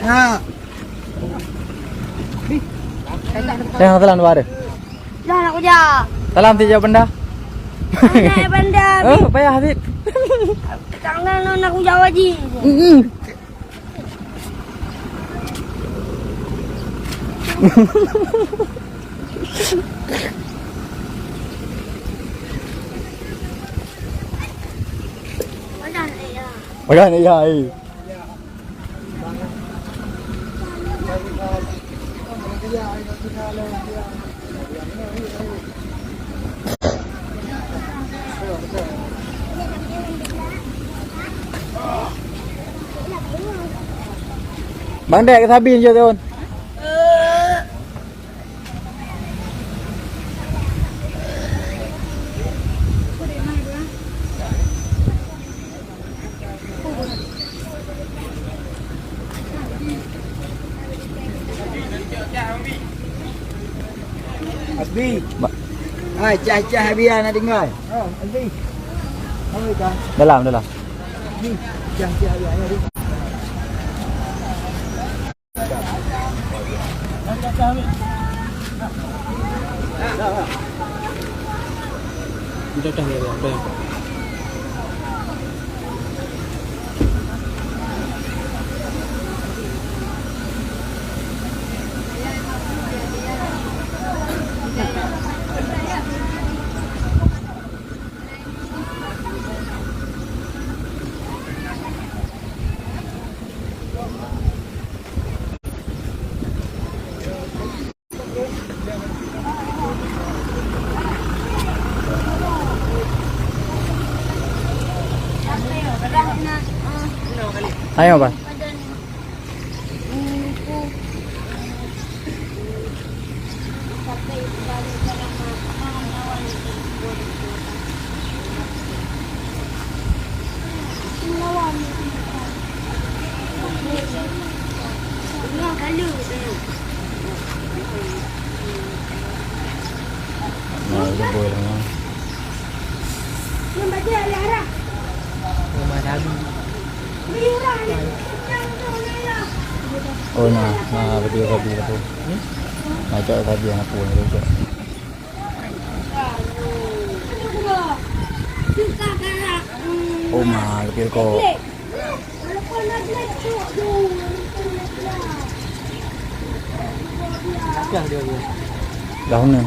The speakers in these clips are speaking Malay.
Ha. Saya salam dua ada. Dah nak kerja. Salam tiga benda. Nak benda. Oh, payah Habib. Tangan nak kerja wajib. Macam ni ya. Bang Dek ke Sabin je tuan. Asbi. Hai, cah-cah biar nak dengar. Oh, Asbi. Oi kan. Dalam. Ni, cah-cah biar ni. Dah ya. Ayo, Pak. Nah, itu boleh lah. Yang baca Lara. Rumah Nabi. Oh nah video tadi tu. Nah cak tadi yang aku ni tu. Oh mah lebih kau. Daun ni.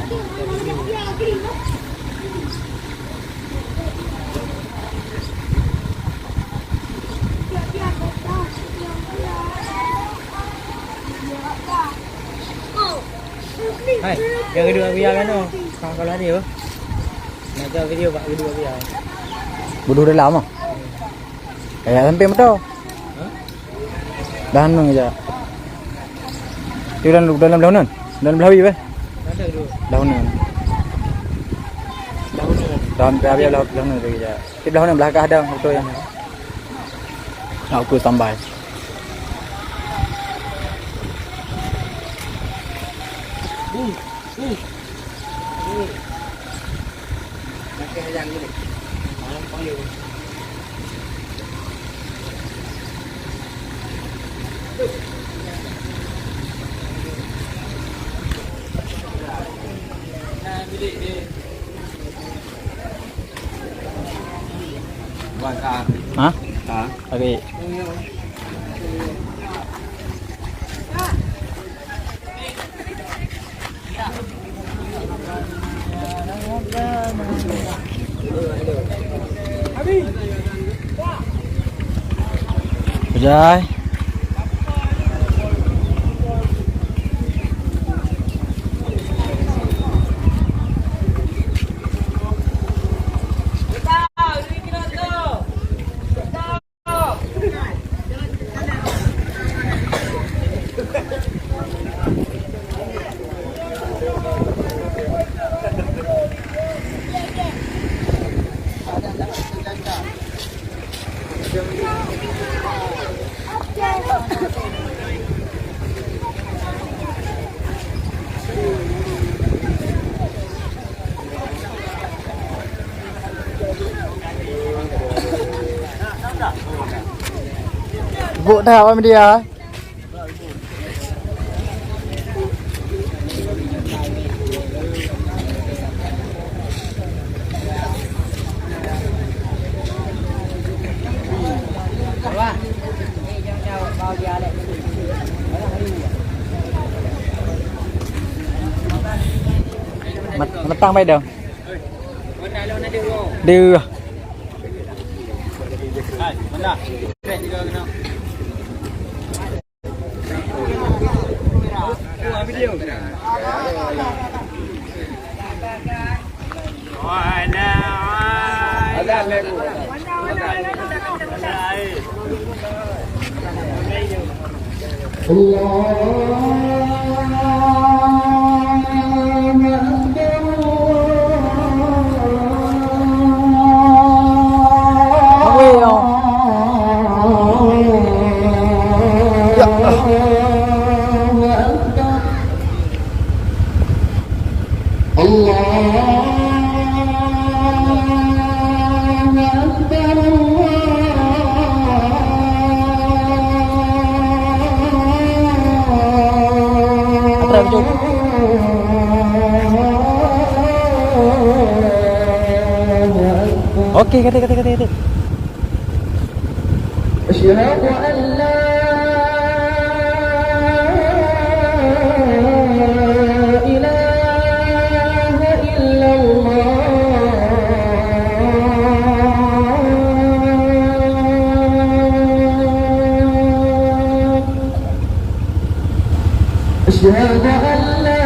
Hai, yang kedua biar kan tu. Kalau lari tu. Nak tahu video pak kedua biar. Bodoh dah lama. Kayak sampai betul. Dah nung aja. Tu dalam daunan. Dalam belawi apa? Ada tu. Daunan. Daun biar daunan tu aja. Di daunan belakang ada foto yang. Nak aku tambah. Pakai yang ni. Malam panggil. Nah, bilik dia. Buat ah. Ha? Ha. Okey. Jai. Bộ thảo em đi à? petang baik dah. Dia. Mana? Straight juga kena. Video. Okey, kata. Asyhadu an la ilaha illallah. Asyhadu an la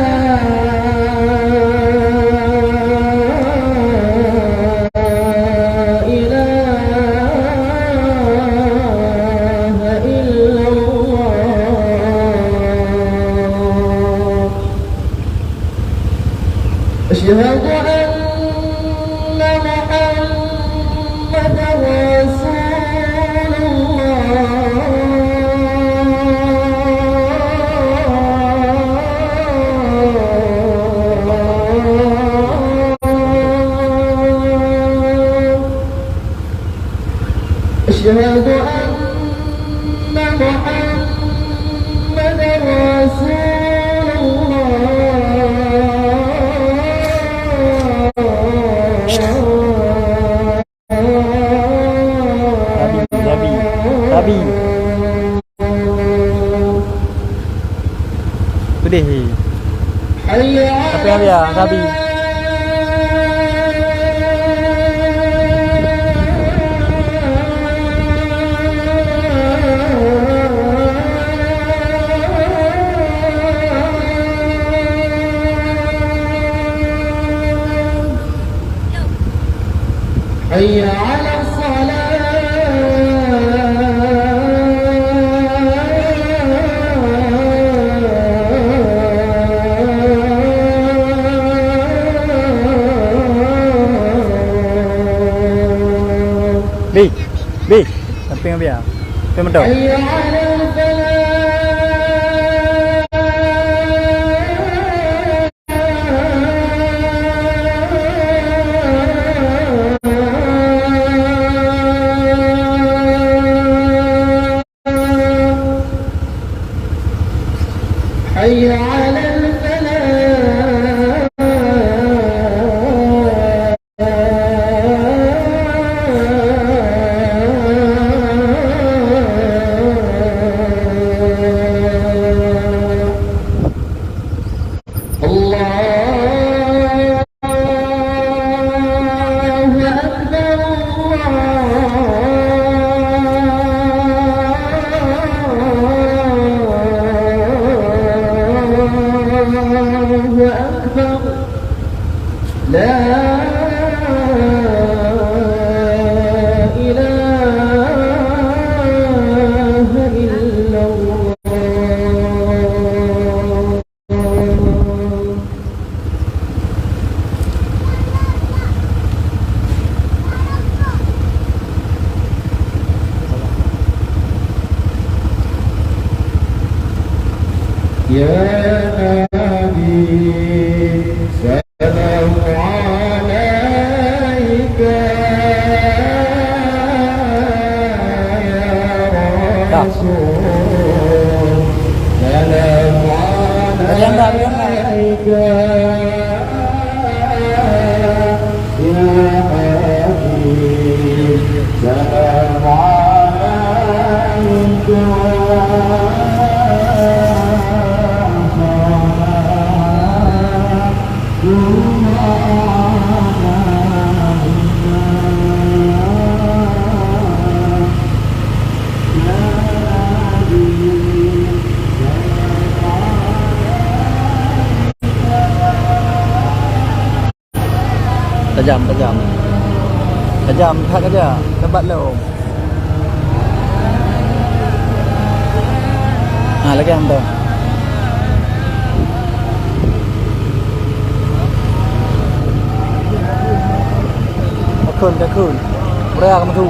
أشهد أن محمدا رسول الله. أشهد أن محمدا رسول Tabi. Pedih. Tapi apa ya? Tabi. حي على Bi. Samping biar. Sampai mentok. حي على Allah Tajam, tajam. Tajam, tak aja. Lebat lo. Lagi yang tu. Kakun. Berak kamu tu.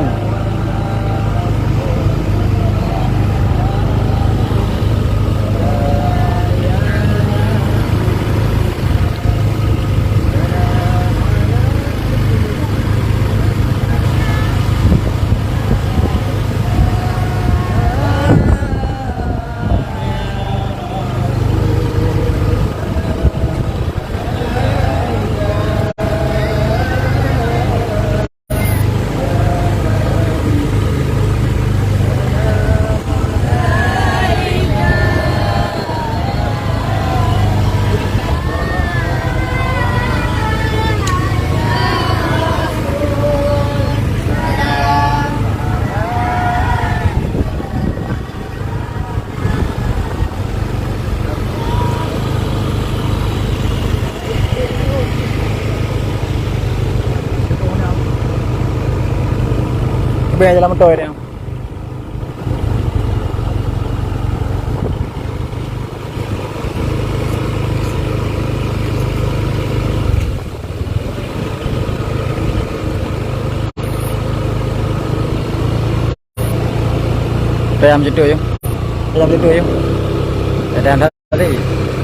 Biar jalan motor dia. Bayar macam tu je. Bayar macam tu je. Ada anda tadi.